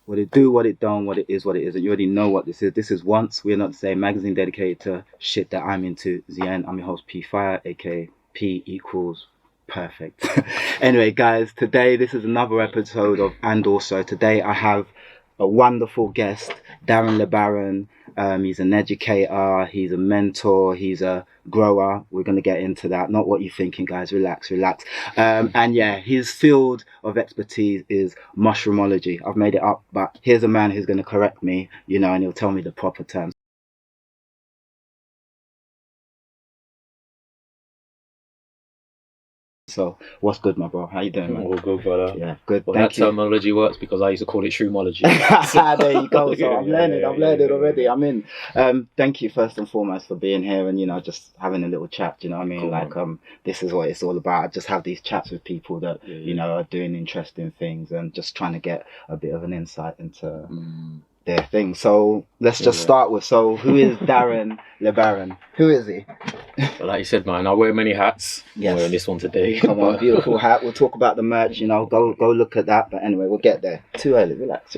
what it do, what it don't, what it is, what it isn't. You already know what this is. This is Once We're Not the Same, magazine dedicated to shit that I'm into. Zien, I'm your host P Fire, aka P equals perfect. Anyway, guys, today this is another episode of And Also. Today I have a wonderful guest, Darren Le Barron. He's an educator, he's a mentor, he's a grower. We're going to get into that. Not what you're thinking, guys. Relax. And yeah, his field of expertise is mushroomology. I've made it up, but here's a man who's going to correct me, and he'll tell me the proper terms. So, what's good, my bro? How you doing, man? All good, brother. Yeah, good. Well, that terminology works because I used to call it shroomology. There you go. So I'm learning already. Yeah. I'm in. Thank you first and foremost for being here and just having a little chat. You know what I mean? Cool. This is what it's all about. I just have these chats with people that are doing interesting things and just trying to get a bit of an insight into their thing. So let's just start with. So who is Darren Le Barron? Who is he? Well, like you said, man, I wear many hats. Yes. I'm wearing this one today. Come on, beautiful hat. We'll talk about the merch. Go look at that. But anyway, we'll get there. Too early. Relax.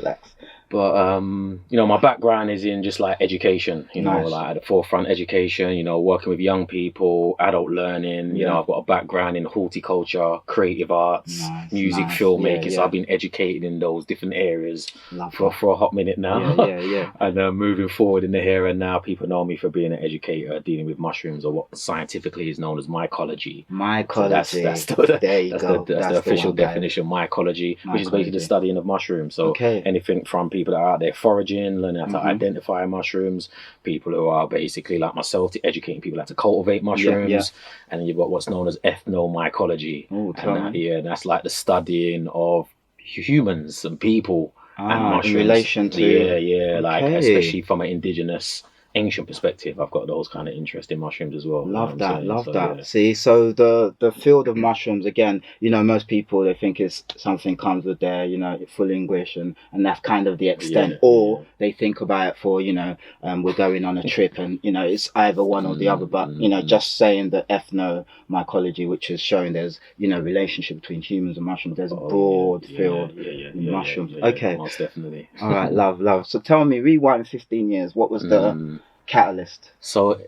But my background is in just like education, Nice. like at the forefront education, working with young people, adult learning. I've got a background in horticulture, creative arts, music, filmmaking. So I've been educated in those different areas for a hot minute now. Yeah. And moving forward in the here and now, people know me for being an educator dealing with mushrooms, or what scientifically is known as mycology. Mycology. So There you go. That's the official definition, mycology, which is basically the studying of mushrooms. So anything from people that are out there foraging, learning how to identify mushrooms, people who are basically like myself, to educating people how to cultivate mushrooms, and then you've got what's known as ethnomycology. That's like the studying of humans and people and mushrooms in relation to like especially from an indigenous ancient perspective. I've got those kind of interesting mushrooms as well. Love that. Yeah. See, so the field of mushrooms, again, most people, they think it's something comes with their full English, and that's kind of the extent, or they think about it for we're going on a trip, and it's either one or the other, but just saying the ethnomycology, which is showing there's relationship between humans and mushrooms, there's a broad field in mushrooms. Okay, most definitely. All right, love. So tell me, rewind 15 years, what was the catalyst? So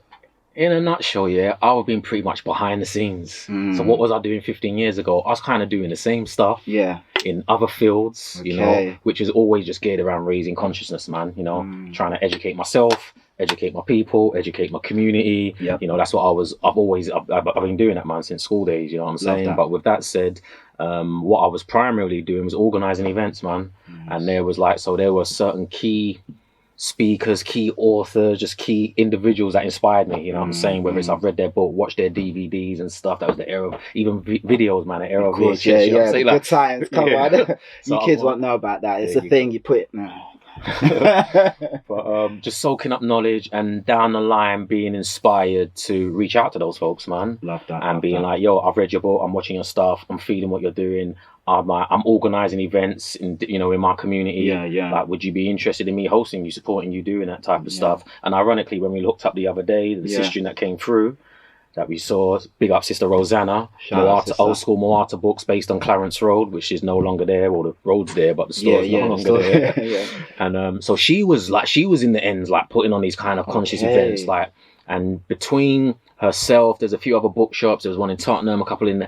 in a nutshell, I've been pretty much behind the scenes. So what was I doing 15 years ago? I was kind of doing the same stuff in other fields, which is always just geared around raising consciousness, man. Trying to educate myself, educate my people, educate my community. That's what I've been doing that, man, since school days, you know what I'm saying? But with that said, what I was primarily doing was organizing events, man. And there were certain key speakers, key authors, just key individuals that inspired me, you know what I'm saying? Whether it's I've read their book, watched their DVDs and stuff. That was the era of even videos, man, the era of VHS. Good science, come on. You kids won't know about that. It's a thing you put it now. But just soaking up knowledge, and down the line being inspired to reach out to those folks, man. Love that. And being like, yo, I've read your book, I'm watching your stuff, I'm feeling what you're doing. I'm organizing events in my community. Like, would you be interested in me hosting you, supporting you, doing that type of stuff? And ironically, when we looked up the other day, the sister that came through, that we saw, big up Sister Rosanna, old school Moata books based on Clarence Road, which is no longer there. Well, the road's there, but the store's no longer there. And so she was in the ends, like putting on these kind of conscious events, like, and between herself, there's a few other bookshops. There was one in Tottenham, a couple in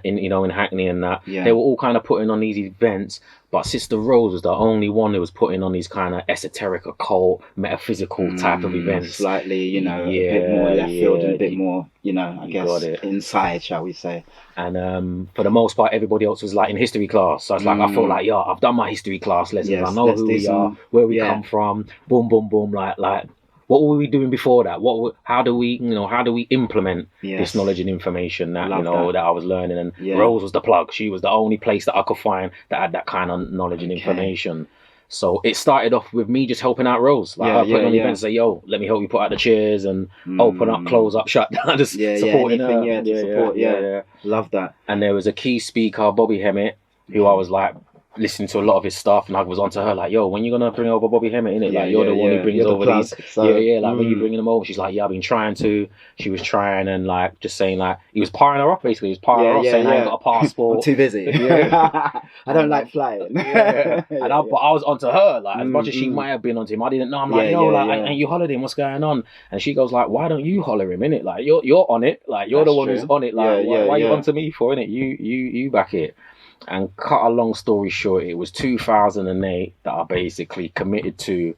Hackney, and that they were all kind of putting on these events. But Sister Rose was the only one who was putting on these kind of esoteric, occult, metaphysical type of events. Slightly, a bit more left field, and a bit more, I guess, inside, shall we say. And for the most part, everybody else was like in history class. So it's like, I felt like, I've done my history class lessons. I know who we are, where we come from. Boom, boom, boom. Like, what were we doing before that? How do we implement this knowledge and information that that I was learning? And Rose was the plug. She was the only place that I could find that had that kind of knowledge and information. So it started off with me just helping out Rose. Like I put on events, say, yo, let me help you put out the chairs and open up, close up, shut down, just supporting her. Love that. And there was a key speaker, Bobby Hemmett, who I was like listening to a lot of his stuff, and I was onto her like, yo, when you gonna bring over Bobby Hemmett, innit? Like, you're the one who brings over these. So, like, when you bringing them over? She's like, yeah, I've been trying to. She was trying, and like, just saying like, he was parring her off basically. He was parring her off, saying I ain't got a passport. I'm too busy. I don't like flying. But I was onto her, like, as much as she might have been onto him, I didn't know. I'm like, yo, like, ain't you hollering? What's going on? And she goes like, why don't you holler him, innit? Like, you're on it. Like, you're the one who's on it. Like, why you onto me for, innit? You back it. And cut a long story short, it was 2008 that I basically committed to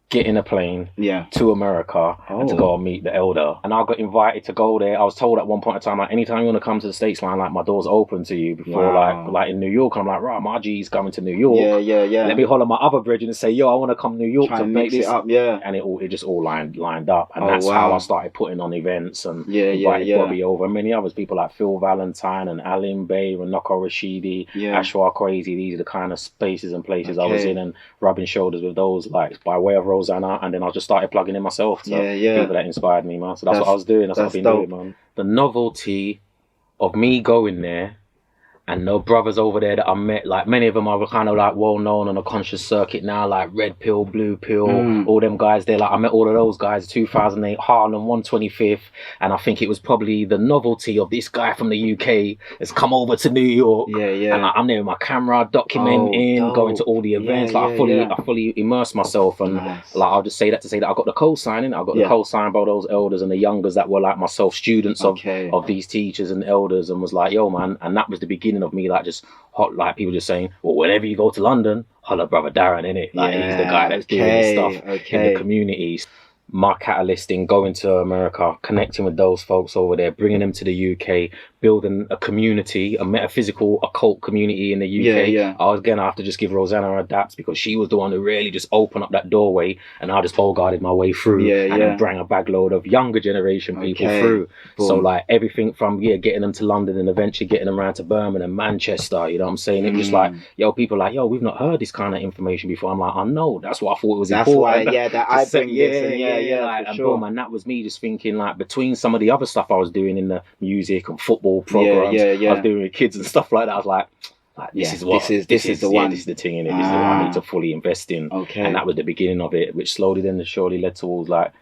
getting a plane to America and to go and meet the elder. And I got invited to go there. I was told at one point in time, like, anytime you want to come to the States, man, like, my door's open to you. Before, like in New York, I'm like, right, my G's coming to New York. Let me holler my other brethren and say, yo, I want to come to New York to make this up. And it just all lined up. And that's how I started putting on events and invited Bobby over. And many others, people like Phil Valentine and Alim Bey and Noko Rashidi, Ashwar Crazy. These are the kind of spaces and places I was in, and rubbing shoulders with those, like, by way of Rosanna, and then I just started plugging in myself to people that inspired me, man. So that's what I was doing. That's what I've been doing, man. The novelty of me going there, and the brothers over there that I met, like, many of them are kind of like well known on a conscious circuit now, like Red Pill, Blue Pill, all them guys there. Like, I met all of those guys 2008, Harlem 125th, and I think it was probably the novelty of this guy from the UK has come over to New York. And like, I'm there with my camera, documenting, going to all the events. I fully immersed myself, and like, I'll just say that to say that I got the co-signing. I got the co-sign by those elders and the youngers that were like myself, students of these teachers and elders, and was like, yo, man. And that was the beginning of me, like, just hot, like, people just saying, well, whenever you go to London, holla brother Darren, innit? Like, he's the guy that's doing this stuff in the communities. My catalyst in going to America, connecting with those folks over there, bringing them to the UK, building a community, a metaphysical occult community in the UK. I was gonna have to just give Rosanna her daps, because she was the one who really just opened up that doorway, and I just guarded my way through and then bring a bag load of younger generation people through. Boom. So like everything from getting them to London and eventually getting them around to Birmingham, Manchester, you know what I'm saying? It was just like, yo, people like, yo, we've not heard this kind of information before. I'm like, I know, that's what I thought it was important. That's why, that I bring this like, and boom, and that was me just thinking, like, between some of the other stuff I was doing in the music and football programs, I was doing with kids and stuff like that. I was like this is the one. This is the thing, and this is the one I need to fully invest in. And that was the beginning of it, which slowly then surely led towards like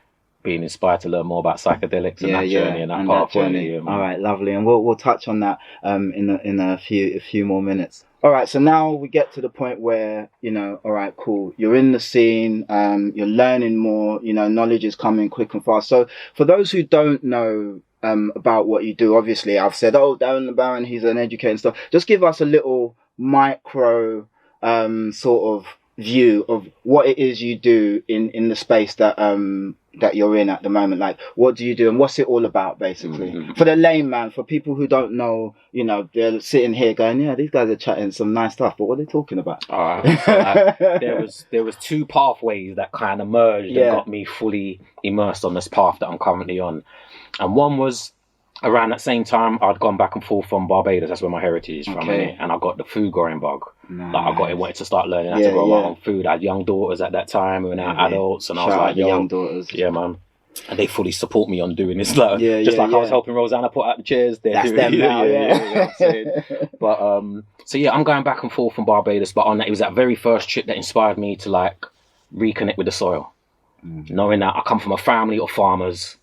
being inspired to learn more about psychedelics and that journey and that pathway. All right, lovely, and we'll touch on that in a few more minutes. All right, so now we get to the point where, all right, cool, you're in the scene, you're learning more, knowledge is coming quick and fast. So for those who don't know about what you do, obviously I've said, Darren Le Barron, he's an educator and stuff. Just give us a little micro sort of view of what it is you do in the space that you're in at the moment. Like, what do you do and what's it all about, basically? For the layman, for people who don't know, they're sitting here going, these guys are chatting some nice stuff, but what are they talking about? All right. So, there was two pathways that kind of merged and got me fully immersed on this path that I'm currently on. And one was around that same time, I'd gone back and forth from Barbados. That's where my heritage is from, innit? And I got the food growing bug. Nice. Like, I wanted to start learning how to grow my own food. I had young daughters at that time, we were now adults, and I was like, yo, young daughters. Yeah, man. And they fully support me on doing this. Like, I was helping Rosanna put out the chairs. That's them now, But I'm going back and forth from Barbados. But on that, it was that very first trip that inspired me to like reconnect with the soil, knowing that I come from a family of farmers.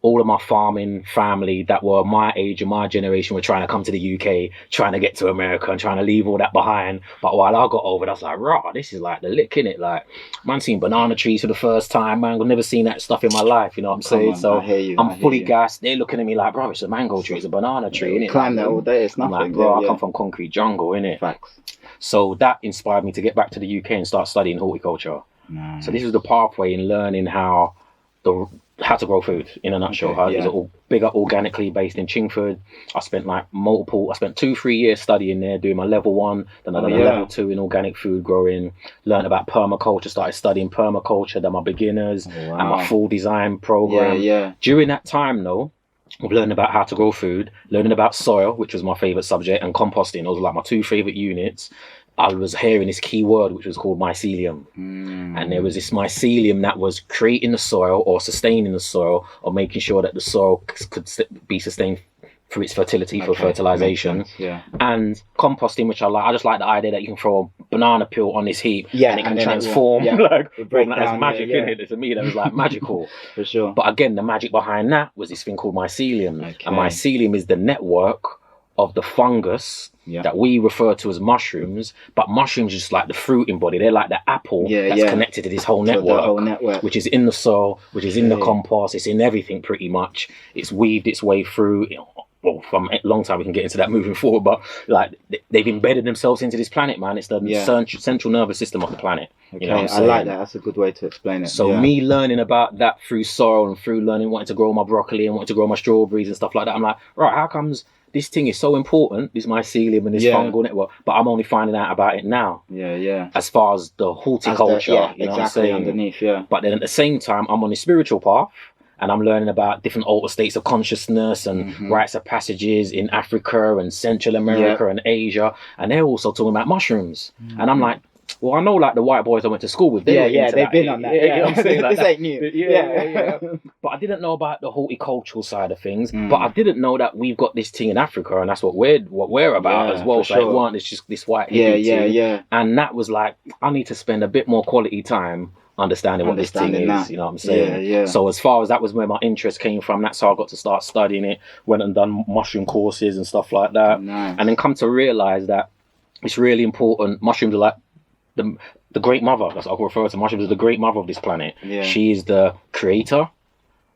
All of my farming family that were my age and my generation were trying to come to the UK, trying to get to America and trying to leave all that behind. But while I got over it, I was like, rah, this is like the lick, innit? Like, man, seen banana trees for the first time, man. I've never seen that stuff in my life, you know what I'm saying? So I'm fully gassed. They're looking at me like, bro, it's a mango tree, it's a banana tree, innit? Climb that all day, it's nothing. I'm like, bro, I come from concrete jungle, innit? Facts. So that inspired me to get back to the UK and start studying horticulture. Nice. So this was the pathway in learning how to grow food in a nutshell. It was all bigger, organically based in Chingford. I spent 2-3 years studying there, doing my level 1, then I done a level 2 in organic food growing, learned about permaculture, started studying permaculture, done my beginners and my full design program. During that time though, of learning about how to grow food, learning about soil, which was my favorite subject, and composting, those were like my two favorite units. I was hearing this key word, which was called mycelium. And there was this mycelium that was creating the soil or sustaining the soil or making sure that the soil could be sustained through its fertility for fertilization, and composting, which I just like the idea that you can throw a banana peel on this heap and it can transform. That's magic, isn't it? To me, that was like magical. For sure. But again, the magic behind that was this thing called mycelium, and mycelium is the network of the fungus that we refer to as mushrooms, but mushrooms are just like the fruiting body. They're like the apple that's connected to this whole network, which is in the soil, which is in the compost, it's in everything pretty much. It's weaved its way through. Well, from a long time we can get into that moving forward, but like they've embedded themselves into this planet, man. It's the central nervous system of the planet. You know I like that. That's a good way to explain it. So me learning about that through soil and through learning wanting to grow my broccoli and wanting to grow my strawberries and stuff like that, I'm like, right, how comes this thing is so important, this mycelium and this fungal network, but I'm only finding out about it now. As far as the horticulture, you know what I'm saying? Underneath, But then at the same time, I'm on a spiritual path, and I'm learning about different altered states of consciousness and rites of passages in Africa and Central America and Asia, and they're also talking about mushrooms. And I'm like, well, I know like the white boys I went to school with, they've been on that. You know what I'm saying? Like this ain't new. But I didn't know about the horticultural side of things. But I didn't know that we've got this thing in Africa, and that's what we're about as well. So it weren't just this white thing. And that was like, I need to spend a bit more quality time understanding what this thing is, you know what I'm saying? So as far as that was where my interest came from, that's how I got to start studying it, went and done mushroom courses and stuff like that. And then come to realize that it's really important. Mushrooms are like the great mother. That's what I refer to mushrooms as the great mother of this planet. She is the creator,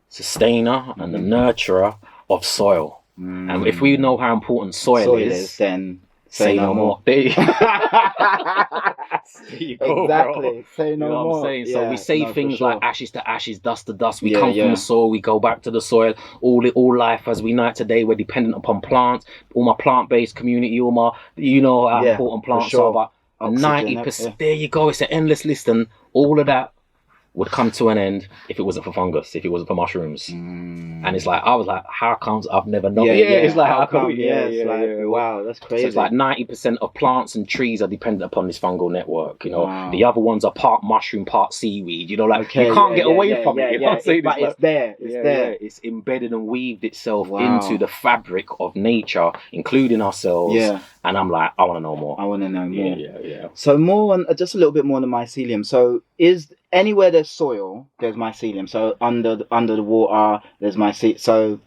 sustainer, and the nurturer of soil. And if we know how important soil is, then say no more. There you go, exactly. Bro. Say no you know more. What I'm saying? So we say things like ashes to ashes, dust to dust. We come from the soil, we go back to the soil. All life as we know it today, we're dependent upon plants. All my plant-based community, all my, you know how important plants are. But 90%, there you go. It's an endless list, and all of that would come to an end if it wasn't for fungus, if it wasn't for mushrooms. And it's like, I was like, how comes I've never known? It's like, how come? Wow, that's crazy. So it's like 90% of plants and trees are dependent upon this fungal network, you know. The other ones are part mushroom, part seaweed, you know, like you can't get away from it, you know what I'm saying? But it's there, it's embedded and weaved itself into the fabric of nature, including ourselves. And I'm like, I want to know more. I want to know more. So more on, just a little bit more on the mycelium. So is anywhere there's soil, there's mycelium. So under the water, there's mycelium. So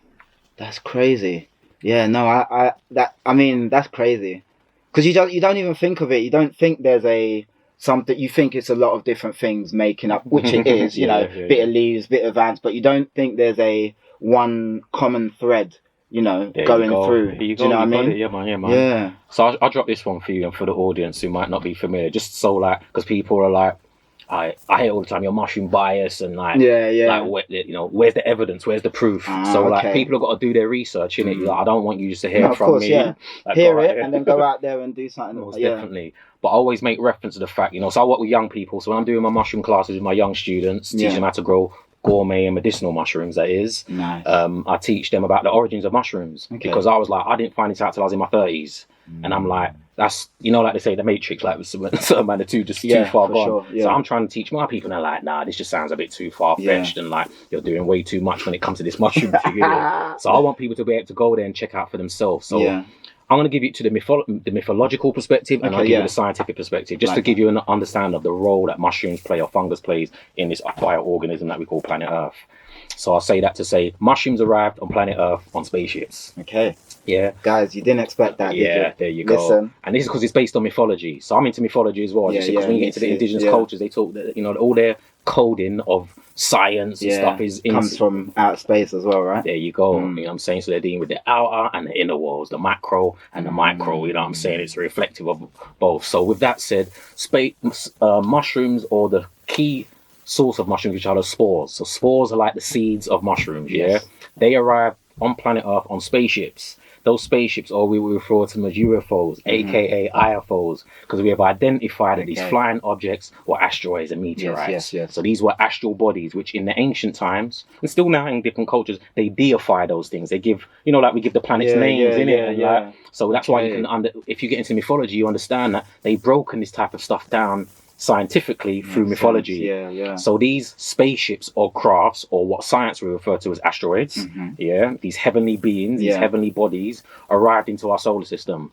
that's crazy. Yeah, no, that's crazy. Because you don't even think of it. You don't think there's something. You think it's a lot of different things making up, which it is. You know, bit of leaves, bit of ants, but you don't think there's one common thread. You know, going through. Do you know what I mean? Yeah, man. So I'll drop this one for you and for the audience who might not be familiar, just so like, because people are like, I hear all the time, you're mushroom bias and like, like, you know, where's the evidence? Where's the proof? So like, people have got to do their research, innit? Like, I don't want you just to hear from me. Like, hear it and then go out there and do something. Most definitely. But I always make reference to the fact, you know, so I work with young people. So when I'm doing my mushroom classes with my young students, teaching them how to grow gourmet and medicinal mushrooms, that is. Nice. I teach them about the origins of mushrooms because I was like, I didn't find this out till I was in my 30s. And I'm like, that's, you know, like they say, the Matrix, like with certain man, the two just too far gone. So I'm trying to teach my people, and they're like, nah, this just sounds a bit too far-fetched and like you're doing way too much when it comes to this mushroom thing. So I want people to be able to go there and check out for themselves. So I'm going to give you to the mythological perspective, and I'll give you the scientific perspective, just to give you an understanding of the role that mushrooms play or fungus plays in this bioorganism that we call planet Earth. So I'll say that to say mushrooms arrived on planet Earth on spaceships. Yeah. Guys, you didn't expect that, did you? There you go. Listen. And this is because it's based on mythology. So I'm into mythology as well. Because when you get into the indigenous cultures, they talk that, you know, all their coding of science and stuff comes from outer space as well, right? There you go. You know what I'm saying? So they're dealing with the outer and the inner worlds, the macro and the micro, you know what I'm saying? It's reflective of both. So with that said, mushrooms, or the key source of mushrooms, which are the spores. So spores are like the seeds of mushrooms, They arrive on planet Earth on spaceships. Those spaceships, or we will refer to them as UFOs, aka IFOs, because we have identified that these flying objects were asteroids and meteorites. So these were astral bodies, which in the ancient times, and still now in different cultures, they deify those things. They give, you know, like we give the planets names, innit? So that's why you can, if you get into mythology, you understand that they've broken this type of stuff down scientifically through mythology. So these spaceships or crafts, or what science we refer to as asteroids, these heavenly beings, these heavenly bodies arrived into our solar system.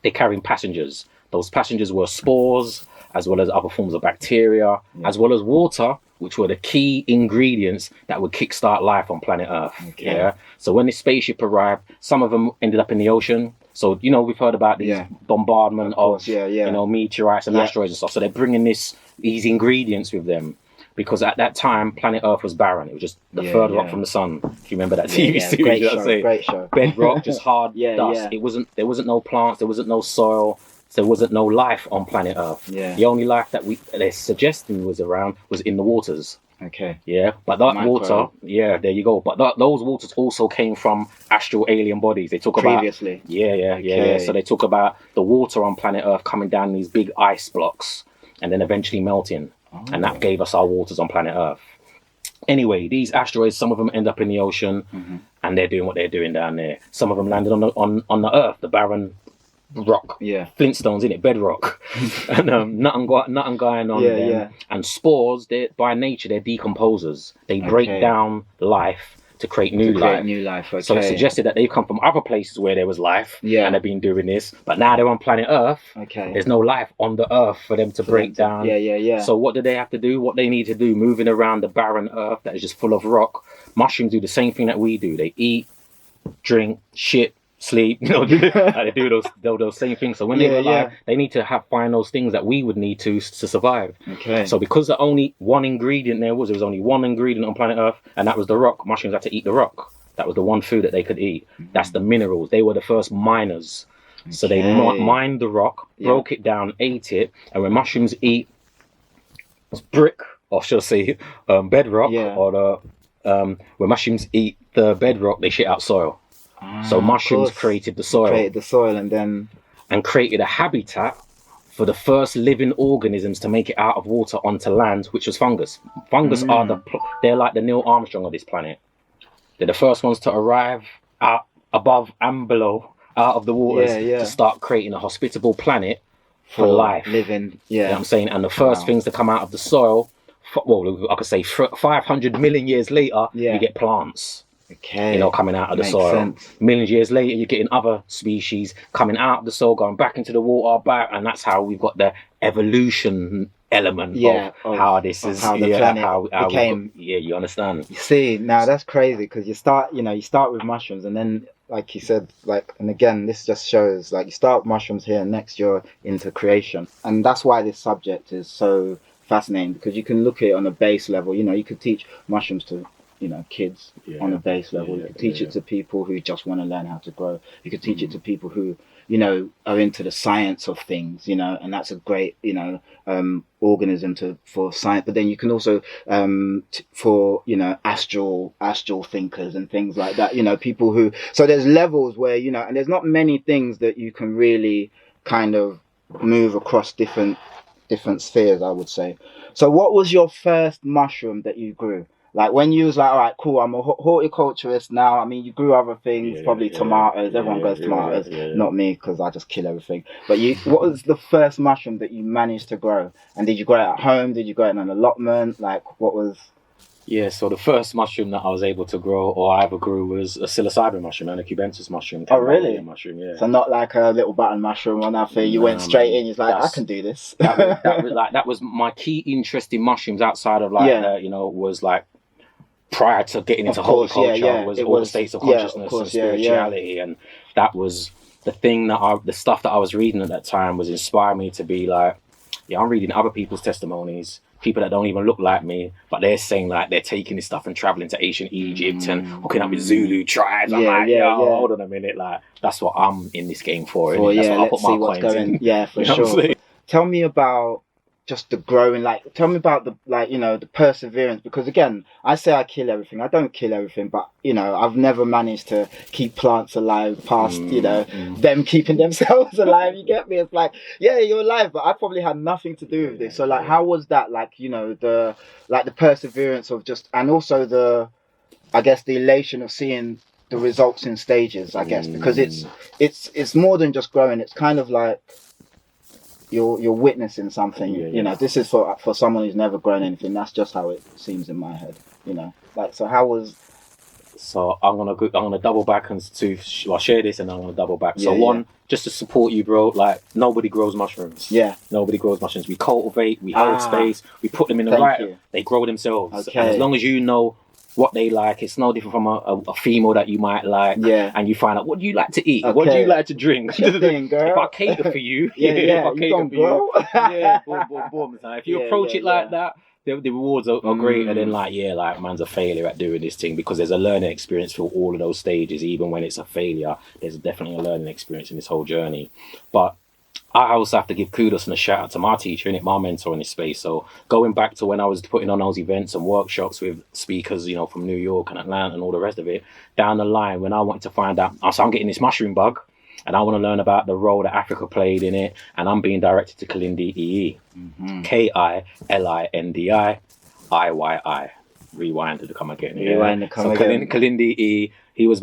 They're carrying passengers. Those passengers were spores, as well as other forms of bacteria, as well as water, which were the key ingredients that would kickstart life on planet Earth. So when this spaceship arrived, some of them ended up in the ocean. So, you know, we've heard about these bombardment of you know, meteorites and asteroids and stuff. So they're bringing these ingredients with them. Because at that time, planet Earth was barren. It was just the third rock from the sun. If you remember that TV series, great show. Bedrock, just hard dust. There wasn't no plants, there wasn't no soil, there wasn't no life on planet Earth. The only life that they're suggesting was in the waters. But that water, there you go. But those waters also came from astral alien bodies. They talk about previously. So they talk about the water on planet Earth coming down these big ice blocks and then eventually melting. And that gave us our waters on planet Earth. Anyway, these asteroids, some of them end up in the ocean, and they're doing what they're doing down there. Some of them landed on the Earth, the barren rock, Flintstones in it, bedrock, and nothing going on there. And spores, by nature, they're decomposers. They break down life to create new life. So it suggested that they've come from other places where there was life, and they've been doing this. But now they're on planet Earth. There's no life on the Earth for them to break down. So what do they have to do? What they need to do, moving around the barren Earth that is just full of rock. Mushrooms do the same thing that we do. They eat, drink, shit, sleep, you know, they do those same things. So when they were alive, they need to find those things that we would need to survive. So because the only one ingredient there was only one ingredient on planet Earth, and that was the rock. Mushrooms had to eat the rock. That was the one food that they could eat. That's the minerals. They were the first miners. So they mined the rock, broke it down, ate it, and when mushrooms eat brick, or should I say bedrock, or when mushrooms eat the bedrock, they shit out soil. So mushrooms created the soil. And created a habitat for the first living organisms to make it out of water onto land, which was fungus. Fungus they're like the Neil Armstrong of this planet. They're the first ones to arrive out above and below, out of the waters, to start creating a hospitable planet for life. Living, You know what I'm saying? And the first things to come out of the soil, well, I could say 500 million years later, you get plants. You know, coming out of the soil. Sense. Millions of years later, you're getting other species coming out of the soil, going back into the water, and that's how we've got the evolution element of how this is, how the planet became. You understand? You see, now that's crazy, because you start with mushrooms, and then, like you said, and again, this just shows, you start with mushrooms here, and next you're into creation, and that's why this subject is so fascinating, because you can look at it on a base level. You know, you could teach mushrooms to kids on a base level. You could teach it to people who just want to learn how to grow. You could teach it to people who, are into the science of things, and that's a great, organism for science. But then you can also, for, astral thinkers and things like that, people who, so there's levels where, and there's not many things that you can really kind of move across different spheres, I would say. So what was your first mushroom that you grew? Like when you was like, all right, cool, I'm a horticulturist now. I mean, you grew other things, probably tomatoes. Everyone grows tomatoes. Not me, because I just kill everything. But what was the first mushroom that you managed to grow? And did you grow it at home? Did you grow it in an allotment? Like, what was... So the first mushroom that I was able to grow, or I ever grew, was a psilocybin mushroom and a cubensis mushroom. Oh, really? Mushroom, So not like a little button mushroom or nothing. You went straight in. You're like, I can do this. that was my key interest in mushrooms outside of was like prior to getting into horticulture was all the states of consciousness and spirituality, and that was the thing the stuff that I was reading at that time was inspiring me to be like, I'm reading other people's testimonies. People that don't even look like me, but they're saying like they're taking this stuff and traveling to ancient Egypt and hooking up with Zulu tribes. I'm hold on a minute, like that's what I'm in this game for. That's what I put my coins in. Yeah, for sure. Tell me about just the growing, tell me about the the perseverance, because again, I say I kill everything. I don't kill everything, but I've never managed to keep plants alive past them keeping themselves alive. You get me? It's like, you're alive, but I probably had nothing to do with this. So how was that? The perseverance of just, and also the elation of seeing the results in stages, I guess, because it's more than just growing. It's kind of like, you're witnessing something. You know, this is for someone who's never grown anything. That's just how it seems in my head. You know, like, so how was? So I'm gonna double back and I'll share this and I'm gonna double back. So one, just to support you, bro. Like, nobody grows mushrooms. Yeah. Nobody grows mushrooms. We cultivate. We hold space. We put them in the right. They grow themselves. Okay. And as long as you know what they like, it's no different from a female that you might like. Yeah. And you find out, what do you like to eat? Okay. What do you like to drink? If I cater for you, if I cater for you, boom. If you approach it like that, the rewards are greater than like man's a failure at doing this thing, because there's a learning experience for all of those stages. Even when it's a failure, there's definitely a learning experience in this whole journey. But I also have to give kudos and a shout out to my teacher, my mentor in this space. So going back to when I was putting on those events and workshops with speakers, you know, from New York and Atlanta and all the rest of it, down the line when I wanted to find out, so I'm getting this mushroom bug and I want to learn about the role that Africa played in it, and I'm being directed to Kalindi EE, Kilindi IYI. Rewind to come again. Kalindi EE. He was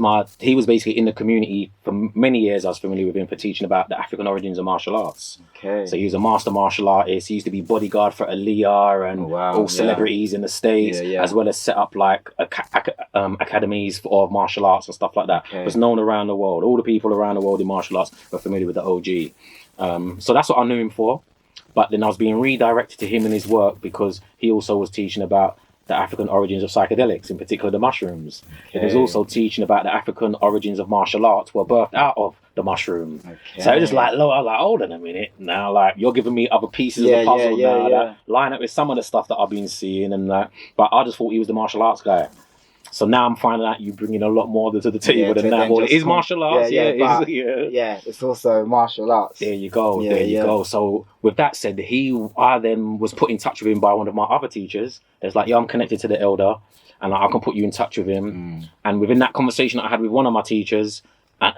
basically in the community for many years. I was familiar with him for teaching about the African origins of martial arts. Okay. So he was a master martial artist. He used to be bodyguard for Aaliyah and all celebrities in the States, as well as set up like academies of martial arts and stuff like that. Okay. It was known around the world. All the people around the world in martial arts were familiar with the OG. So that's what I knew him for. But then I was being redirected to him in his work because he also was teaching about the African origins of psychedelics, in particular the mushrooms. Okay. He was also teaching about the African origins of martial arts were birthed out of the mushroom. Okay. So it was like, I was like, hold on a minute. Now, like, you're giving me other pieces of the puzzle that line up with some of the stuff that I've been seeing, and like, but I just thought he was the martial arts guy. So now I'm finding out you bringing a lot more to the table than that. Well, it is martial arts, it's also martial arts. There you go, there you go. So with that said, I then was put in touch with him by one of my other teachers. It's like, I'm connected to the elder, and I can put you in touch with him. And within that conversation I had with one of my teachers,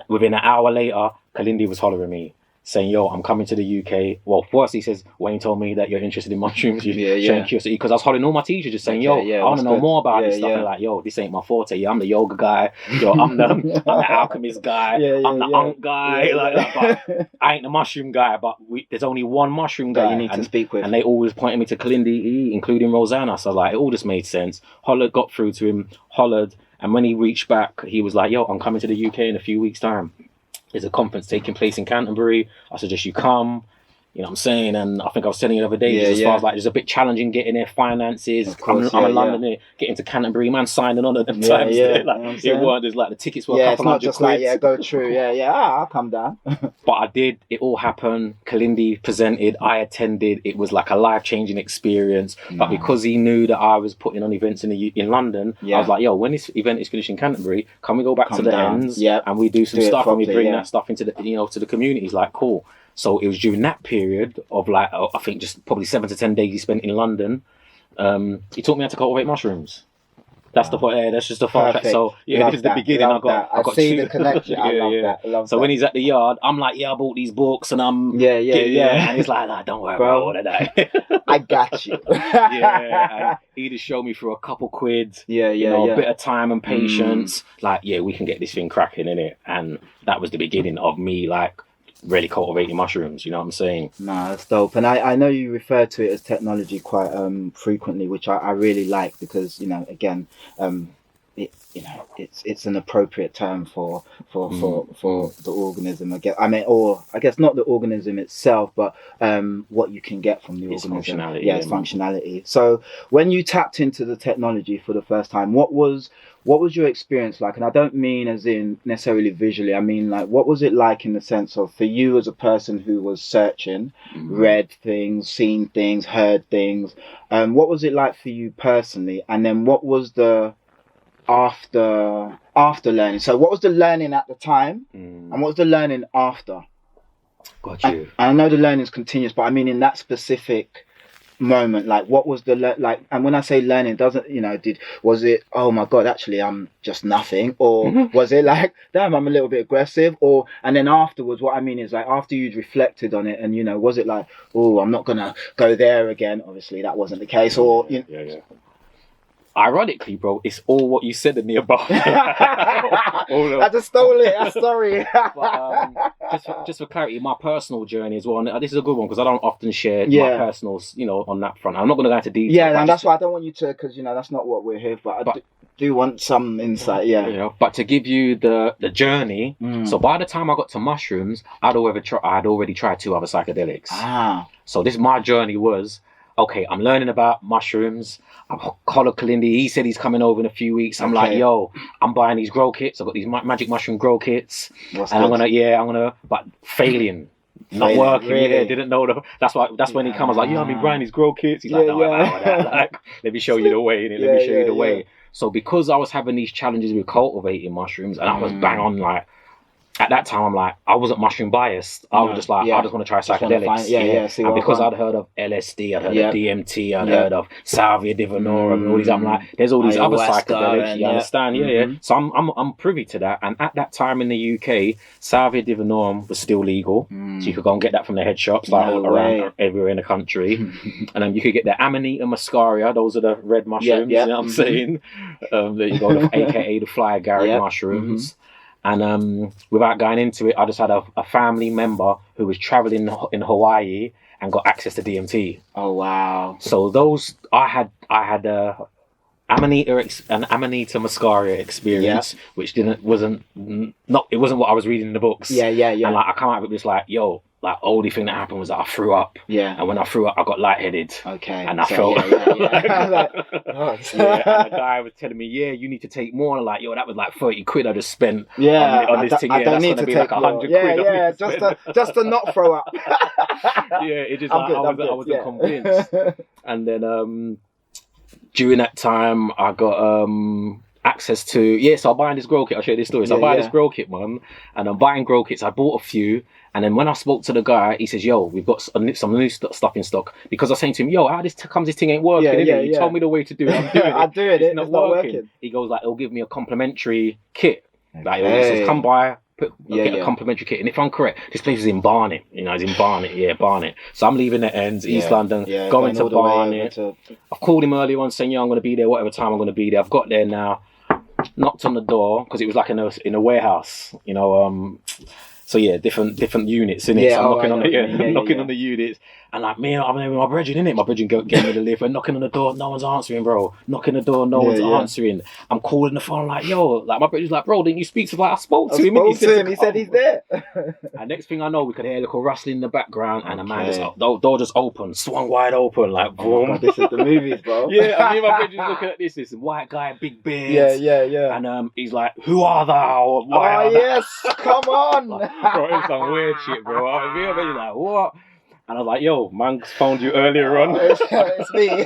within an hour later, Kalindi was hollering me, saying, yo, I'm coming to the UK. Well, first he says, Wayne told me that you're interested in mushrooms. You're showing curiosity. Because I was holding all my teachers just saying, I want to know more about this stuff. And like, yo, this ain't my forte. I'm the yoga guy. Yo, I'm the alchemist guy. I'm the unk guy. But I ain't the mushroom guy. But there's only one mushroom guy you need to speak with. And they always pointed me to Kalindi, including Rosanna. So like, it all just made sense. Hollered, got through to him, hollered. And when he reached back, he was like, yo, I'm coming to the UK in a few weeks' time. There's a conference taking place in Canterbury. I suggest you come. You know what I'm saying? And I think I was telling you the other day, as far as like, it's a bit challenging getting there, finances. I'm in London, getting to Canterbury, man, signing on at them times. Like, it weren't, there's like the tickets were a couple hundred just quid. Like, go through, I'll come down. But I did, it all happened. Kalindi presented, I attended. It was like a life-changing experience. But because he knew that I was putting on events in London, I was like, yo, when this event is finished in Canterbury, can we go back to the ends and we do some stuff properly, and we bring that stuff into the, to the community? He's like, cool. So it was during that period of like, I think just probably 7 to 10 days he spent in London. He taught me how to cultivate mushrooms. That's the point. That's just the fact. So this is the beginning. I got see the connection. I love that. So when he's at the yard, I'm like, I bought these books, and I'm and he's like, don't worry about all of that. I got you. And he just showed me for a couple quid. A bit of time and patience. Like, we can get this thing cracking, innit? And that was the beginning of me like really cultivating mushrooms, you know what I'm saying? Nah, that's dope. And I know you refer to it as technology quite frequently, which I really like, because again, it's an appropriate term for the organism. I guess not the organism itself, but what you can get from the organism. Functionality. Its functionality. So when you tapped into the technology for the first time, what was your experience like? And I don't mean as in necessarily visually. I mean, like, what was it like in the sense of, for you as a person who was searching, read things, seen things, heard things, what was it like for you personally? And then what was the after learning? So what was the learning at the time, and what was the learning after? Got you. And I know the learning is continuous, but I mean in that specific moment, like, what was the like? And when I say learning, was it, oh my god, actually I'm just nothing, or was it like, damn, I'm a little bit aggressive, and then afterwards, what I mean is, like, after you'd reflected on it, and was it like, oh, I'm not gonna go there again? Obviously that wasn't the case, or ironically, bro, it's all what you said to me about. I just stole it. I'm sorry. But, just for clarity, my personal journey as well. And this is a good one because I don't often share my personals, on that front. I'm not going to go into detail. Yeah, and that's why I don't want you to, because that's not what we're here for. But I do want some insight. Yeah. But to give you the journey. So by the time I got to mushrooms, I'd already tried 2 other psychedelics. So my journey was, okay, I'm learning about mushrooms. I'm colloquially, he said he's coming over in a few weeks. I'm like, yo, I'm buying these grow kits. I've got these magic mushroom grow kits. I'm gonna, but failing. Not working, really? Didn't know that's when he comes. I was like, I've been buying these grow kits. He's like, no, like, let me show you the way, innit? Let me show you the way. So because I was having these challenges with cultivating mushrooms, and I was bang on, like, at that time, I'm like, I wasn't mushroom biased. I was just like, I just want to try psychedelics. And because I'd heard of LSD, I'd heard of DMT, I'd heard of Salvia divinorum, and all these. I'm like, there's all these other psychedelics. You understand? So I'm privy to that. And at that time in the UK, Salvia divinorum was still legal, so you could go and get that from the head shops around everywhere in the country. And then you could get the Amanita muscaria. Those are the red mushrooms. You know what I'm saying? There you go, aka the fly agaric mushrooms. And without going into it, I just had a family member who was traveling in Hawaii and got access to DMT. Oh wow! So those I had Amanita muscaria experience, which wasn't what I was reading in the books. And like I come out with this like, yo, like only thing that happened was that I threw up. And when I threw up, I got lightheaded. And I felt like, and the guy was telling me, you need to take more. And I'm like, yo, that was like 30 quid I just spent on this thing. I don't need to be take like 100 quid. Just to not throw up. It just like, I wasn't convinced. And then during that time, I got access to so I'm buying this grow kit. I'll show you this story. So I buy this grow kit, man, and I'm buying grow kits. I bought a few, and then when I spoke to the guy, he says, yo, we've got some new stuff in stock, because I was saying to him, yo, how this thing ain't working, you told me the way to do it, I'm doing it. I do it, it's not working. He goes like, it'll give me a complimentary kit. Like, he says, come by, get a complimentary kit. And if I'm correct, this place is in Barnet. It's in Barnet. Barnet. So I'm leaving the ends, East London, going to Barnet. I've called him earlier on saying, I'm going to be there, whatever time I'm going to be there. I've got there now, knocked on the door, because it was like in a warehouse, So different units in it. So I'm knocking on the units, and like me, I'm there with my brethren in it. My brethren gave me the lift. We're knocking on the door, no one's answering, bro. Knocking the door, no one's answering. I'm calling the phone, like, yo, like my brother's like, bro, didn't you speak to him? Like, I spoke to him. He said he's there. And next thing I know, we could hear a little rustling in the background, and a man door just opened, swung wide open, like boom. God, this is the movies, bro. And my brother's looking at this white guy, big beard. And he's like, who are thou? Yes, come on. Bro, it's some weird shit, bro. I'm like, what? And I was like, yo, man found you earlier on. It's me.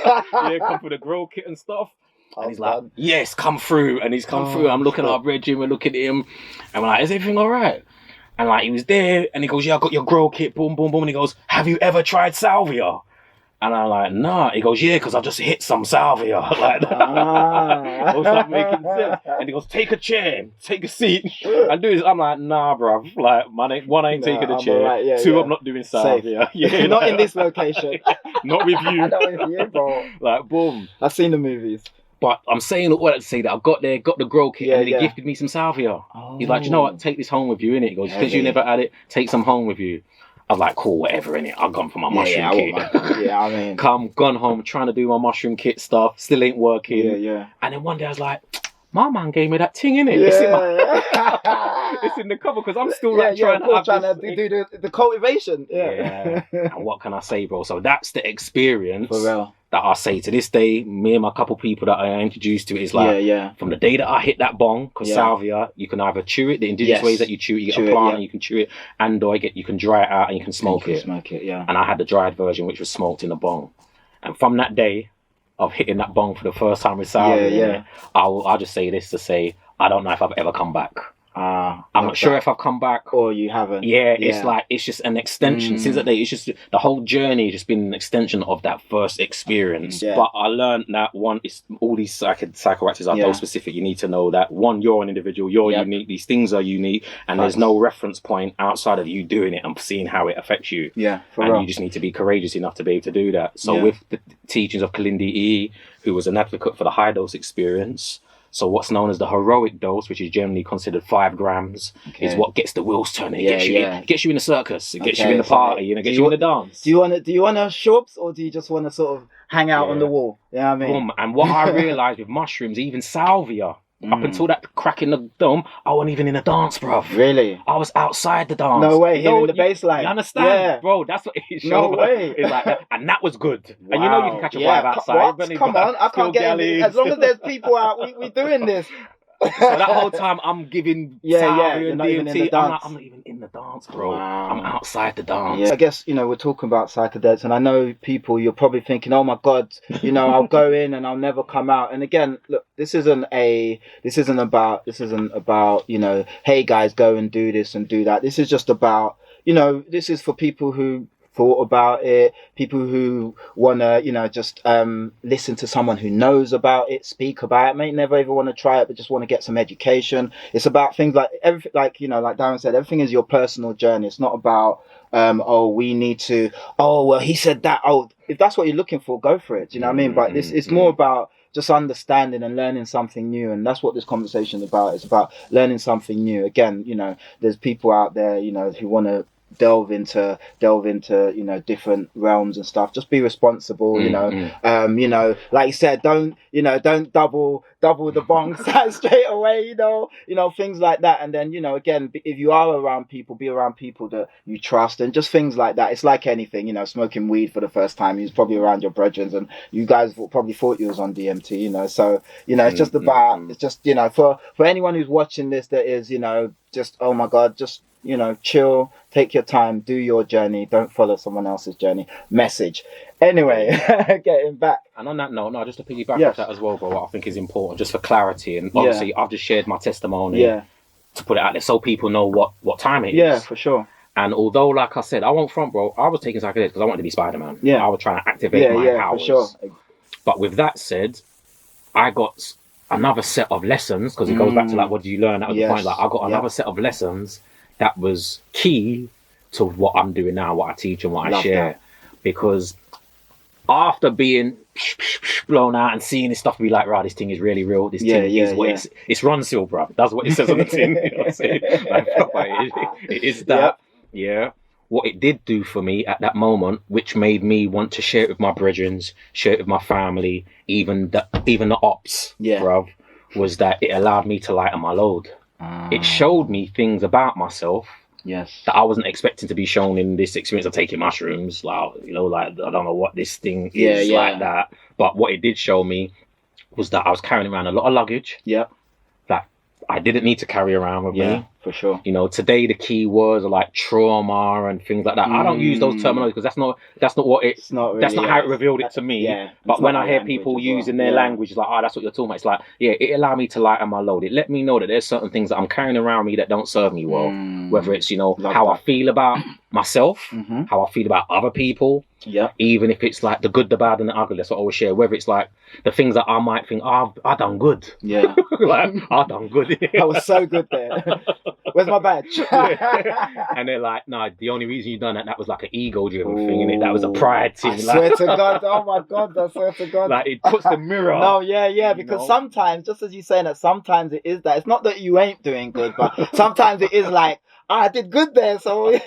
Come for the grow kit and stuff. And he's like, yes, come through. And he's come through. I'm looking at our brethren, we're looking at him. And we're like, is everything all right? And like, he was there, and he goes, I got your grow kit, boom, boom, boom. And he goes, have you ever tried salvia? And I'm like, nah. He goes, yeah, because I just hit some salvia. Like that. What's that making sense? And he goes, take a chair, take a seat, and do this. I'm like, nah, bro. Like, one ain't taking a chair. Right, two, I'm not doing salvia. Not in this location. Not with you. Not with you, bro. Like, boom. I've seen the movies. But I'm saying all that to say that I got there, got the grow kit, and then he gifted me some salvia. He's like, you know what? Take this home with you, innit? He goes, because you never had it, take some home with you. I was like, cool, whatever, innit? I've gone for my mushroom kit. Gone home, trying to do my mushroom kit stuff, still ain't working. And then one day I was like, my man gave me that thing, innit? It's in the cover, because I'm still trying to do the cultivation. And what can I say, bro? So that's the experience that I say to this day. Me and my couple people that I introduced to it is like, from the day that I hit that bong, because salvia, you can either chew it, the indigenous ways that you chew it, you get a plant and you can chew it, and you can dry it out and you can smoke it. And I had the dried version, which was smoked in the bong. And from that day of hitting that bong for the first time with salvia, I'll just say this to say, I don't know if I've ever come back. I'm not sure if I've come back or you haven't. Yeah, it's like it's just an extension. Since that day, it's just the whole journey has just been an extension of that first experience. But I learned that one, it's all these psychoactives are very specific. You need to know that one, you're an individual, you're unique. These things are unique, and there's no reference point outside of you doing it and seeing how it affects you. Yeah, and you just need to be courageous enough to be able to do that. So with the teachings of Kalindi E, who was an advocate for the high dose experience. So what's known as the heroic dose, which is generally considered 5 grams, is what gets the wheels turning. It gets you in the circus. It gets you in the party. You know, gets you in the dance. Do you want to shubs, or do you just want to sort of hang out on the wall? You know what I mean? Boom. And what I realised with mushrooms, even salvia, up until that crack in the dome, I wasn't even in a dance, bro. Really? I was outside the dance. No way, in the baseline. You understand? Bro, that's what it showed. No way. It's like that. And that was good. Wow. And you know you can catch a vibe outside. Come on, I can't get in. As long as there's people out, we're doing this. So that whole time I'm giving salvia and DMT, I'm not even in the dance, bro. Wow. I'm outside the dance. Yeah. I guess, we're talking about psychedelics, and I know people, you're probably thinking, oh my God, I'll go in and I'll never come out. And again, look, this isn't about, hey guys, go and do this and do that. This is just about, this is for people who thought about it, people who want to, just listen to someone who knows about it, speak about it, may never even want to try it, but just want to get some education. It's about things like everything, like Darren said, everything is your personal journey. It's not about, we need to, he said that. If that's what you're looking for, go for it. Do you know what I mean? But it's more about just understanding and learning something new. And that's what this conversation is about. It's about learning something new. Again, there's people out there, who want to delve into different realms and stuff. Just be responsible, like you said, don't double the bongs straight away, things like that. And then again, if you are around people, be around people that you trust, and just things like that. It's like anything, smoking weed for the first time, you was probably around your brethren and you guys probably thought you was on DMT, so it's just about it's just for anyone who's watching this that is just, oh my God, just chill, take your time, do your journey, don't follow someone else's journey. Message. Anyway, getting back. And on that note, just to piggyback off that as well, bro, what I think is important, just for clarity, and obviously I've just shared my testimony to put it out there so people know what time it is. Yeah, for sure. And although, like I said, I won't front, bro, I was taking psychedelics because I wanted to be Spider-Man. Yeah. I was trying to activate my powers. For sure. But with that said, I got another set of lessons, because it goes back to what do you learn? That was the point. I got another set of lessons that was key to what I'm doing now, what I teach and what I share. Because after being blown out and seeing this stuff, be like, right, this thing is really real. This thing is what it's Ronsil, bro. That's what it says on the tin. You know what I'm saying? It is that. Yeah. What it did do for me at that moment, which made me want to share it with my brethren, share it with my family, even the ops, bruv, was that it allowed me to lighten my load. It showed me things about myself that I wasn't expecting to be shown in this experience of taking mushrooms. Like, I don't know what this thing is like that. But what it did show me was that I was carrying around a lot of luggage. Yeah. That I didn't need to carry around with me. For sure. Today the key words are like trauma and things like that. I don't use those terminologies because that's not what it's not. That's not how it revealed it to me. Yeah. But when I hear people using their language, it's like, that's what you're talking about. It's like, it allowed me to lighten my load. It let me know that there's certain things that I'm carrying around me that don't serve me well. Whether it's how I feel about myself, how I feel about other people. Yeah. Even if it's like the good, the bad, and the ugly, that's what I always share. Whether it's like the things that I might think, I done good. Yeah. Like, I done good. I was so good there. Where's my badge? And they're like, no, the only reason you done that was like an ego-driven thing, innit? That was a pride thing. I swear to God, oh my God, I swear to God. Like, it puts the mirror. No, because sometimes, just as you're saying that, sometimes it is that. It's not that you ain't doing good, but sometimes it is like, I did good there, so...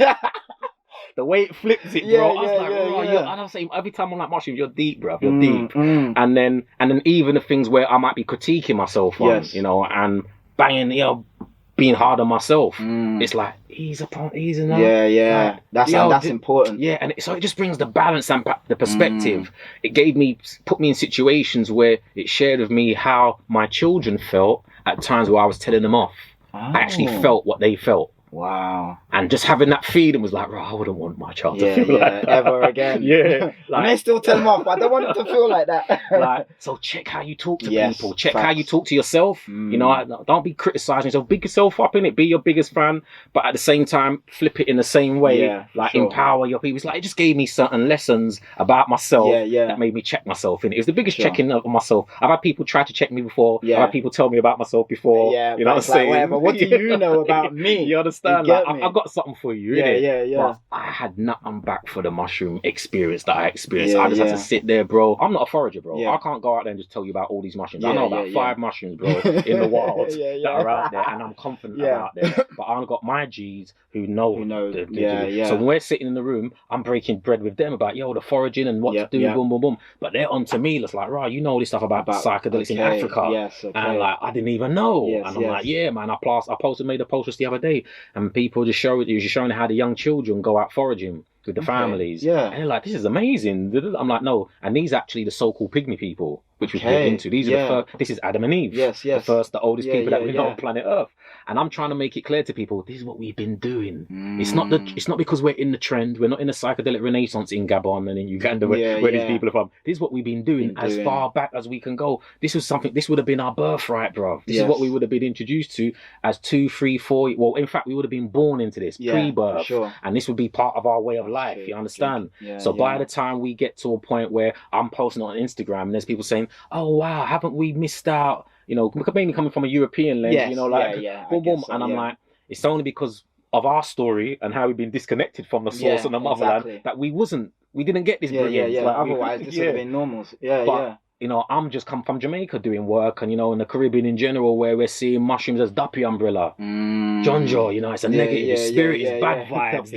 The way it flips it, bro. I was like, and I'm saying every time I'm like mushrooms, you're deep, bro. You're deep. And then even the things where I might be critiquing myself on, and banging, being hard on myself. It's like ease enough. Yeah. That's important. Yeah, and so it just brings the balance and the perspective. It put me in situations where it shared with me how my children felt at times where I was telling them off. I actually felt what they felt. Wow. And just having that feeling was like, I wouldn't want my child to feel like that. Ever again. Yeah. Like, I may still tell them off, but I don't want them to feel like that. Like, so check how you talk to people. Check how you talk to yourself. You know, don't be criticizing yourself. Big yourself up in it. Be your biggest fan, but at the same time, flip it in the same way. Empower your people. It's like, it just gave me certain lessons about myself that made me check myself in it. It was the biggest checking of myself. I've had people try to check me before. I've had people tell me about myself before. You know what I'm saying? Whatever. What do you know about me? You understand? Like, I've got something for you. Yeah. But I had nothing back for the mushroom experience that I experienced. I just had to sit there, bro. I'm not a forager, bro. I can't go out there and just tell you about all these mushrooms. I know about 5 mushrooms, bro, in the wild that are out there, and I'm confident about them. But I've got my G's who know. So when we're sitting in the room, I'm breaking bread with them about, the foraging and what to do, boom, boom, boom. But they're on to me, it's like, right, you know all this stuff about psychedelics in Africa. And like, I didn't even know. And I'm like, yeah, man, I made a post just the other day, and people just showing how the young children go out foraging with the families. And they're like, this is amazing. I'm like, no. And these are actually the so-called pygmy people, which we get into. These are the first, this is Adam and Eve. The oldest people that we know on planet Earth. And I'm trying to make it clear to people, this is what we've been doing. It's not because we're in the trend. We're not in a psychedelic renaissance in Gabon and in Uganda where these people are from. This is what we've been doing as far back as we can go. This would have been our birthright, bro. This is what we would have been introduced to as 2, 3, 4. Well, in fact, we would have been born into this pre-birth. And this would be part of our way of life. You understand? So by the time we get to a point where I'm posting on Instagram and there's people saying, oh, wow, haven't we missed out? Mainly coming from a European lens, boom, boom. And I'm like, it's only because of our story and how we've been disconnected from the source and the motherland that we didn't get this brilliance. Like, otherwise, this would have been normal. I'm just come from Jamaica doing work, and in the Caribbean in general, where we're seeing mushrooms as duppy umbrella, Jonjo. It's a negative spirit, it's bad vibes,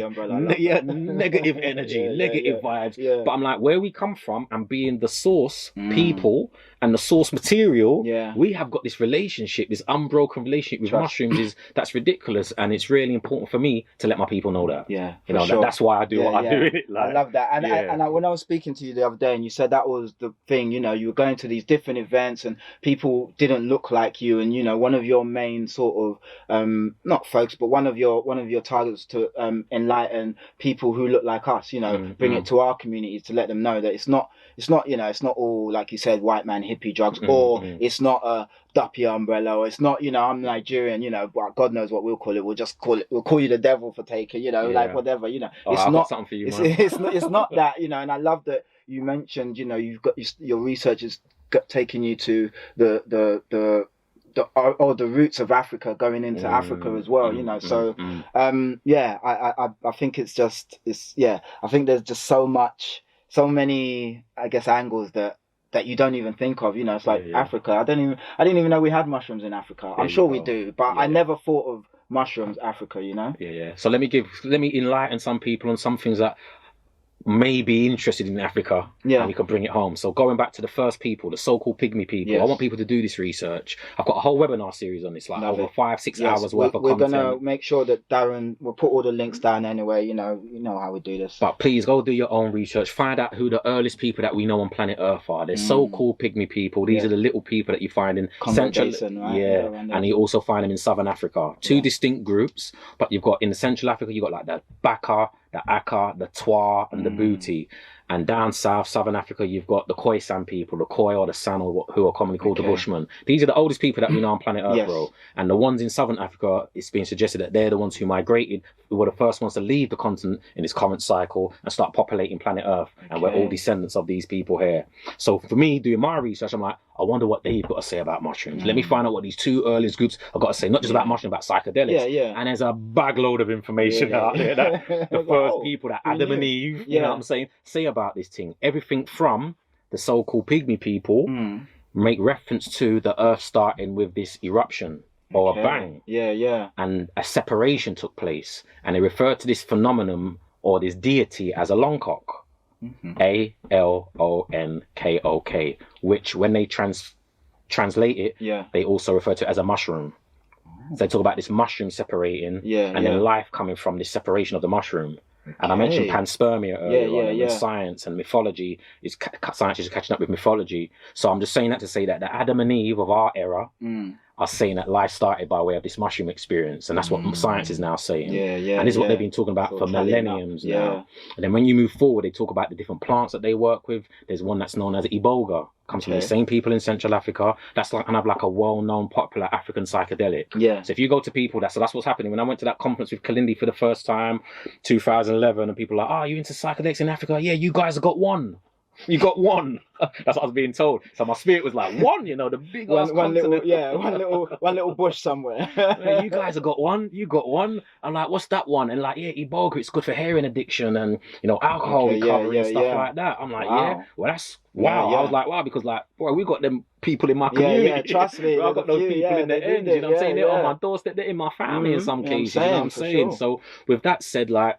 negative energy, negative vibes. But I'm like, where we come from and being the source people and the source material, we have got this relationship, this unbroken relationship with mushrooms that's ridiculous, and it's really important for me to let my people know that. That's why I do what I do. I love that. And when I was speaking to you the other day, and you said that was the thing, you were going to these different events and people didn't look like you, and one of your main sort of not folks, but one of your targets to enlighten people who look like us, bring it to our communities, to let them know that it's not all, like you said, white man hippie drugs, or it's not a duppy umbrella, or it's not, I'm Nigerian, but God knows what we'll call it. We'll call you the devil for taking, like whatever, it's not something for you, it's not that, and I love that you mentioned, you've got your research has taken you to the roots of Africa, going into Africa as well, so I think I think there's just so many, I guess, angles that you don't even think of, it's like Africa. I didn't even know we had mushrooms in Africa. I'm sure we do, but I never thought of mushrooms Africa, So let me enlighten some people on some things that may be interested in Africa, and we can bring it home. So going back to the first people, the so-called pygmy people, I want people to do this research. I've got a whole webinar series on this, like over 5-6 hours worth of content. We're gonna make sure that Darren will put all the links down anyway. You know how we do this. But please go do your own research. Find out who the earliest people that we know on planet Earth are. They're so-called pygmy people. These are the little people that you find in Central Basin, right? And you also find them in Southern Africa. Two distinct groups, but you've got in Central Africa, you've got like the Baka, the Aka, the Twa, and the Booty. And down south, Southern Africa, you've got the Khoisan people, the Khoi or the San, or who are commonly called the Bushmen. These are the oldest people that we know on planet Earth, bro. And the ones in Southern Africa, it's been suggested that they're the ones who migrated, who were the first ones to leave the continent in its current cycle and start populating planet Earth. And we're all descendants of these people here. So for me, doing my research, I'm like, I wonder what they've got to say about mushrooms. Let me find out what these two earliest groups have got to say, not just about mushrooms, about psychedelics. And there's a bagload of information out there that the first people, that Adam and Eve, you know what I'm saying, say about this thing. Everything from the so-called pygmy people make reference to the Earth starting with this eruption or a bang. And a separation took place. And they referred to this phenomenon or this deity as a longcock. Alonkok, which when they translate it, they also refer to it as a mushroom. So they talk about this mushroom separating and then life coming from this separation of the mushroom. And I mentioned panspermia earlier on, and science and mythology science is catching up with mythology. So I'm just saying that to say that the Adam and Eve of our era are saying that life started by way of this mushroom experience, and that's what science is now saying. Yeah, and this is what they've been talking about for millenniums now. And then when you move forward, they talk about the different plants that they work with. There's one that's known as iboga, comes from the same people in Central Africa. That's like kind of like a well-known, popular African psychedelic. Yeah. So if you go to people, so that's what's happening. When I went to that conference with Kalindi for the first time, 2011, and people are like, "Oh, you into psychedelics in Africa? Yeah, you guys have got one. You got one." That's what I was being told. So my spirit was like, one, the big one little bush somewhere. Yeah, you guys have got one. You got one. I'm like, what's that one? And like, yeah, iboga, it's good for heroin addiction and alcohol recovery and stuff like that. I'm like, yeah, well, that's wow. I was like, wow, because like, boy, we got them people in my community. Yeah, trust me. I've got those people in the end. You know what I'm saying? They're on my doorstep. They're in my family in some cases. You know what I'm saying? Sure. So with that said, like,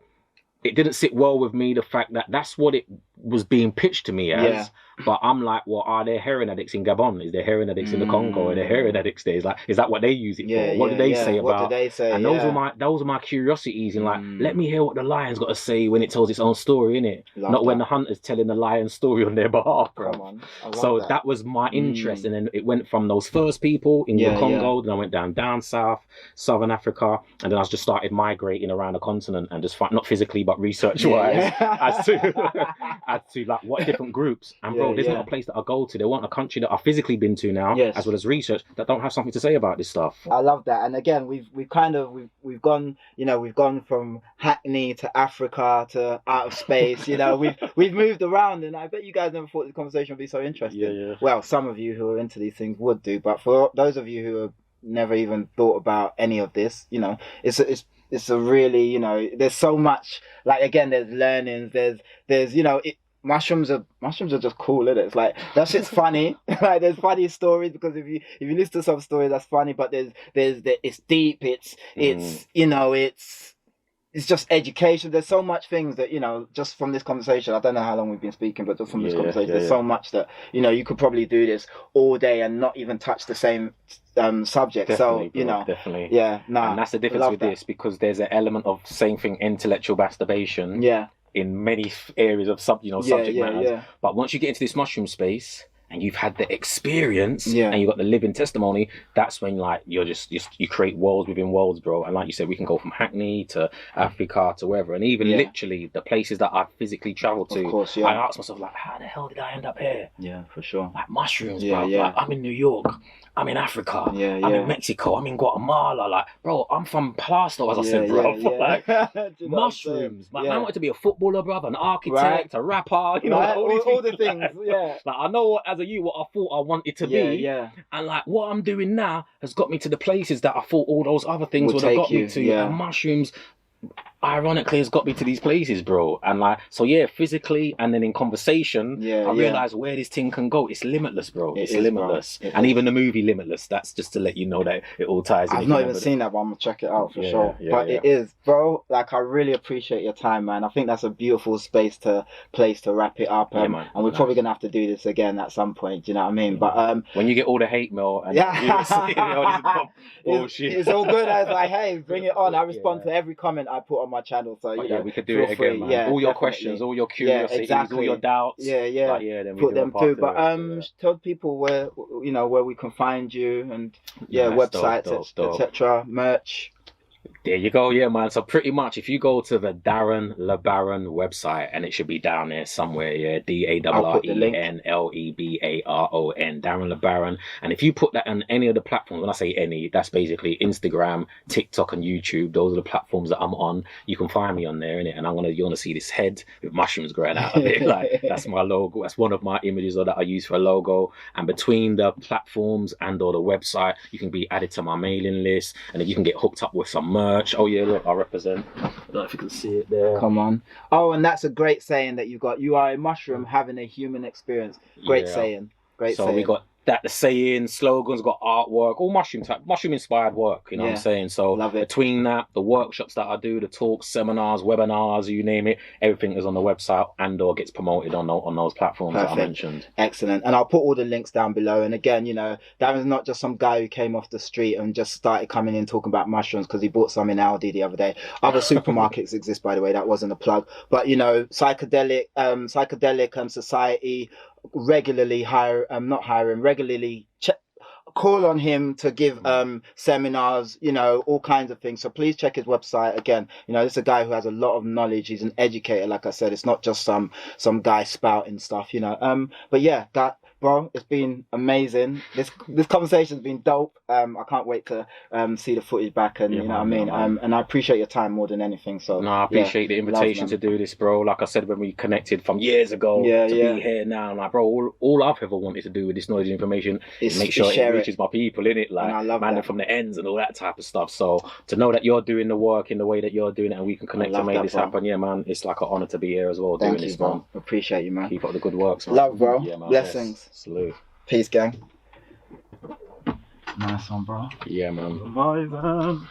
it didn't sit well with me, the fact that that's what it was being pitched to me as. Yeah. But I'm like, well, are there heroin addicts in Gabon? Is there heroin addicts in the Congo? Are there heroin addicts there? Is that what they use it for? What do they say about? What do they say? And those are my curiosities, and like, let me hear what the lion's got to say when it tells its own story, innit? Not when the hunter's telling the lion's story on their behalf, bro. Come on. So that was my interest, and then it went from those first people in the Congo, then I went down south, Southern Africa, and then I just started migrating around the continent and just not physically but research-wise as to like what different groups. And bro, there's not a place that I go to. There wasn't a country that I've physically been to now, as well as research, that don't have something to say about this stuff. I love that. And again, we've gone, we've gone from Hackney to Africa to out of space. We've moved around, and I bet you guys never thought this conversation would be so interesting. Yeah. Well, some of you who are into these things would do, but for those of you who have never even thought about any of this, it's a really, there's so much, like, again, there's learnings, there's mushrooms are just cool, isn't it? It's like, that shit's funny. Like, there's funny stories, because if you listen to some stories, that's funny, but it's deep, it's just education. There's so much things that, just from this conversation, I don't know how long we've been speaking, but just from this conversation, there's so much that, you could probably do this all day and not even touch the same subject. Definitely, so, bro, definitely. Yeah, and that's the difference with this, because there's an element of same thing, intellectual masturbation. Yeah. In many areas of subject matters. Yeah. But once you get into this mushroom space, and you've had the experience, and you've got the living testimony, that's when, like, you create worlds within worlds, bro. And like you said, we can go from Hackney to Africa to wherever, and even literally the places that I've physically traveled to. Of course, I ask myself, like, how the hell did I end up here? Yeah, for sure. Like mushrooms, bro. Like, I'm in New York, I'm in Africa, I'm in Mexico, I'm in Guatemala. Like, bro, I'm from Plasto, as I said, bro. Like, mushrooms. Man, I wanted to be a footballer, brother, an architect, a rapper, all the things. Yeah. Like, I know what I thought I wanted to be, and like what I'm doing now has got me to the places that I thought all those other things would have got me to. And mushrooms, ironically, has got me to these places, bro. And like, so physically, and then in conversation, I realized where this thing can go. It's limitless, bro. It's limitless. And even the movie Limitless, that's just to let you know that it all ties in. I've not even seen that, but I'm gonna check it out for sure. It is, bro. Like, I really appreciate your time, man. I think that's a beautiful place to wrap it up. And we're probably gonna have to do this again at some point. Do you know what I mean? But when you get all the hate mail and bullshit, it's all good. I was like, hey, bring it on. I respond to every comment I put on my channel, so we could do it again, man. All your questions, all your curiosities, all your doubts. Then put them too. But tell people where we can find you, and websites, etc., merch. There you go, man. So pretty much, if you go to the Darren Le Barron website, and it should be down there somewhere, DARRENLEBARON, Darren Le Barron. And if you put that on any of the platforms, when I say any, that's basically Instagram, TikTok, and YouTube. Those are the platforms that I'm on. You can find me on there, innit? And you're gonna see this head with mushrooms growing out of it. Like, that's my logo. That's one of my images that I use for a logo. And between the platforms and/or the website, you can be added to my mailing list, and then you can get hooked up with some merch. Oh yeah, look, I represent. I don't know if you can see it there. Come on. Oh, and that's a great saying that you've got. You are a mushroom having a human experience. Great saying. So we got that, the saying, slogans, got artwork, all mushroom inspired work, you know what I'm saying? So between that, the workshops that I do, the talks, seminars, webinars, you name it, everything is on the website and/or gets promoted on those platforms that I mentioned. Excellent. And I'll put all the links down below. And again, Darren's not just some guy who came off the street and just started coming in talking about mushrooms because he bought some in Aldi the other day. Other supermarkets exist, by the way. That wasn't a plug. But Psychedelic Society regularly regularly call on him to give seminars, you know, all kinds of things. So please check his website. Again, you know, this is a guy who has a lot of knowledge. He's an educator, like I said. It's not just some guy spouting stuff, you know. But yeah, bro, it's been amazing. This conversation's been dope. I can't wait to see the footage back, and you know what I mean. And I appreciate your time more than anything. So no, I appreciate the invitation to do this, bro. Like I said when we connected from years ago, to be here now, like, bro, all I've ever wanted to do with this knowledge and information is make sure it reaches my people, innit? Like, I love man from the ends and all that type of stuff. So to know that you're doing the work in the way that you're doing it, and we can connect to make this happen, yeah, man, it's like an honor to be here as well. Thank doing you, this, man. Appreciate you, man. Keep up the good work, man. Love, bro. Yeah, man. Blessings. Yes. Salute. Peace, gang. Nice one, bro. Yeah, man. Bye, man.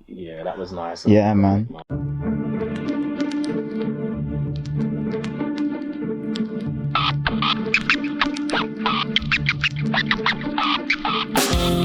Yeah, that was nice. Yeah, man.